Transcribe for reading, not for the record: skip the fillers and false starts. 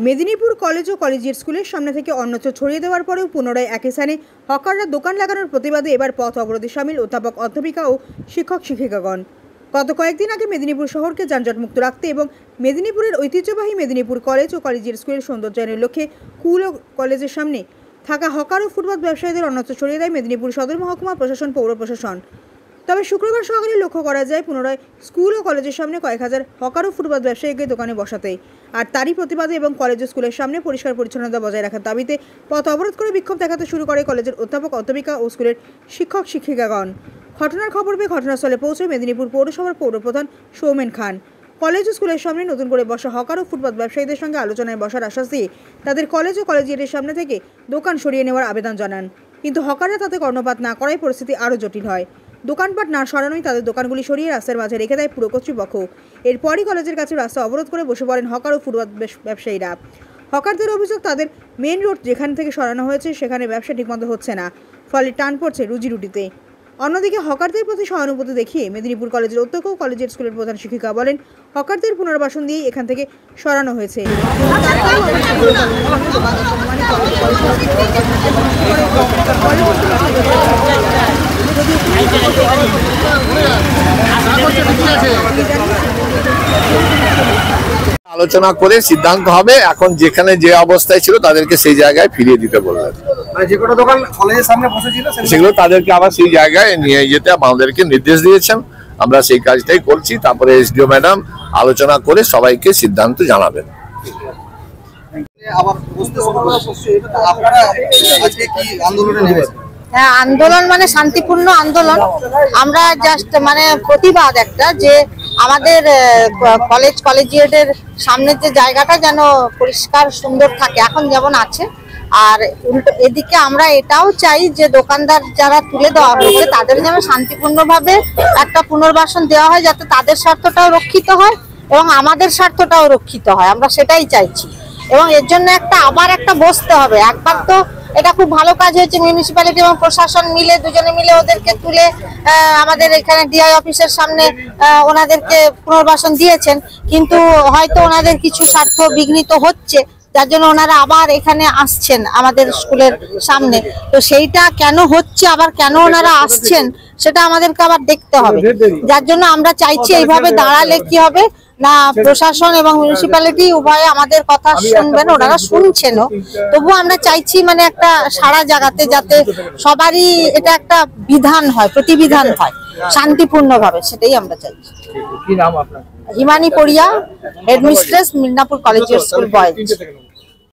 Medinipur college ও collegiate স্কুলের সামনে থেকে অন্যত্র ছড়িয়ে দেওয়ার পরেও পুনরায় একই স্থানে হকাররা দোকান লাগানোর প্রতিবাদে এবার পথ অবরোধে সামিল অধ্যাপক অধ্যাপিকা ও শিক্ষক শিক্ষিকাগণ। গত কয়েকদিন আগে মেদিনীপুর শহরকে যানজটমুক্ত রাখতে এবং মেদিনীপুরের ঐতিহ্যবাহী মেদিনীপুর কলেজ ও কলেজিয়েট স্কুলের সৌন্দর্যায়নের লক্ষ্যে স্কুল ও কলেজের সামনে থাকা হকার ও ফুটপাত ব্যবসায়ীদের অন্যত্র ছড়িয়ে দেয় মেদিনীপুর সদর মহকুমা প্রশাসন পৌর প্রশাসন। তবে শুক্রবার সকালে লক্ষ্য করা যায় পুনরায় স্কুল ও কলেজের সামনে কয়েক হাজার হকার ও ফুটপাত ব্যবসায়ীকে দোকানে বসাতে, আর তারই প্রতিবাদে এবং কলেজ ও স্কুলের সামনে পরিষ্কার পরিচ্ছন্নতা বজায় রাখার দাবিতে পথ অবরোধ করে বিক্ষোভ দেখাতে শুরু করে কলেজের অধ্যাপক অধ্যাপিকা ও স্কুলের শিক্ষক শিক্ষিকাগণ। ঘটনার খবর পেয়ে ঘটনাস্থলে পৌঁছে মেদিনীপুর পৌরসভার পৌরপ্রধান সৌমেন খান কলেজ ও স্কুলের সামনে নতুন করে বসা হকার ও ফুটপাত ব্যবসায়ীদের সঙ্গে আলোচনায় বসার আশ্বাস দিয়ে তাদের কলেজ ও কলেজিয়েটের সামনে থেকে দোকান সরিয়ে নেওয়ার আবেদন জানান, কিন্তু হকাররা তাতে কর্ণপাত না করায় পরিস্থিতি আরও জটিল হয়। দোকানপাট না সরানোই তাদের দোকানগুলি সরিয়ে রাস্তার মাঝে রেখে দেয় পুর কর্তৃপক্ষ। এরপরই কলেজের কাছে রাস্তা অবরোধ করে বসে পড়েন হকার ও ফুটপাত ব্যবসায়ীরা। হকারদের অভিযোগ, তাদের মেন রোড যেখান থেকে সরানো হয়েছে সেখানে ব্যবসা ঠিকমতো হচ্ছে না, ফলে টান পড়ছে রুজি রুটিতে। অন্যদিকে হকারদের প্রতি সহানুভূতি দেখিয়ে মেদিনীপুর কলেজের অধ্যক্ষ ও কলেজের স্কুলের প্রধান শিক্ষিকা বলেন, হকারদের পুনর্বাসন দিয়েই এখান থেকে সরানো হয়েছে। আলোচনা করে সিদ্ধান্ত হবে। এখন যেখানে যে অবস্থায় ছিল তাদেরকে সেই জায়গায় ফিরিয়ে দিতে বললেন। সেগুলো তাদেরকে আবার সেই জায়গায় নিয়ে যেতে আমাদেরকে নির্দেশ দিয়েছেন। আমরা সেই কাজটাই করছি। তারপরে এসডিও ম্যাডাম আলোচনা করে সবাইকে সিদ্ধান্ত জানাবেন। হ্যাঁ, আন্দোলন মানে শান্তিপূর্ণ আন্দোলন। আমরা জাস্ট মানে প্রতিবাদ একটা, যে আমাদের কলেজ কলেজিয়েটের সামনের যে জায়গাটা যেন পরিষ্কার সুন্দর থাকে এখন যেমন আছে। আর উল্টো এদিকে আমরা এটাও চাই যে দোকানদার যারা তুলে দেওয়া হয়েছে তাদের যেন শান্তিপূর্ণভাবে একটা পুনর্বাসন দেওয়া হয়, যাতে তাদের স্বার্থটাও রক্ষিত হয় এবং আমাদের স্বার্থটাও রক্ষিত হয়। আমরা সেটাই চাইছি এবং এর জন্য আবার একটা বসতে হবে। একবার তো এটা খুব ভালো কাজ হয়েছে, মিউনিসিপ্যালিটি এবং প্রশাসন মিলে দুজনে মিলে ওদেরকে তুলে আমাদের এখানে ডিআই অফিসের সামনে ওনাদেরকে পুনর্বাসন দিয়েছেন, কিন্তু হয়তো ওনাদের কিছু স্বার্থ বিঘ্নিত হচ্ছে, যার জন্য ওনারা আবার এখানে আসছেন আমাদের স্কুলের সামনে। তো সেইটা কেন হচ্ছে, আবার কেন ওনারা আসছেন, সেটা আমাদেরকে আবার দেখতে হবে। যার জন্য আমরা চাইছি এইভাবে দাঁড়ালে কি হবে না, প্রশাসন এবং মিউনিসিপ্যালিটি উভয়ে আমাদের কথা শুনবেন, ওনারা শুনছেনও। তবুও আমরা চাইছি মানে একটা সারা জায়গাতে যাতে সবারই এটা একটা বিধান হয়, প্রতিবিধান হয় শান্তিপূর্ণভাবে, সেটাই আমরা চাইছি। কি নাম আপনার? হিমানি পড়িয়া, headmistress, Midnapore collegiate school boys.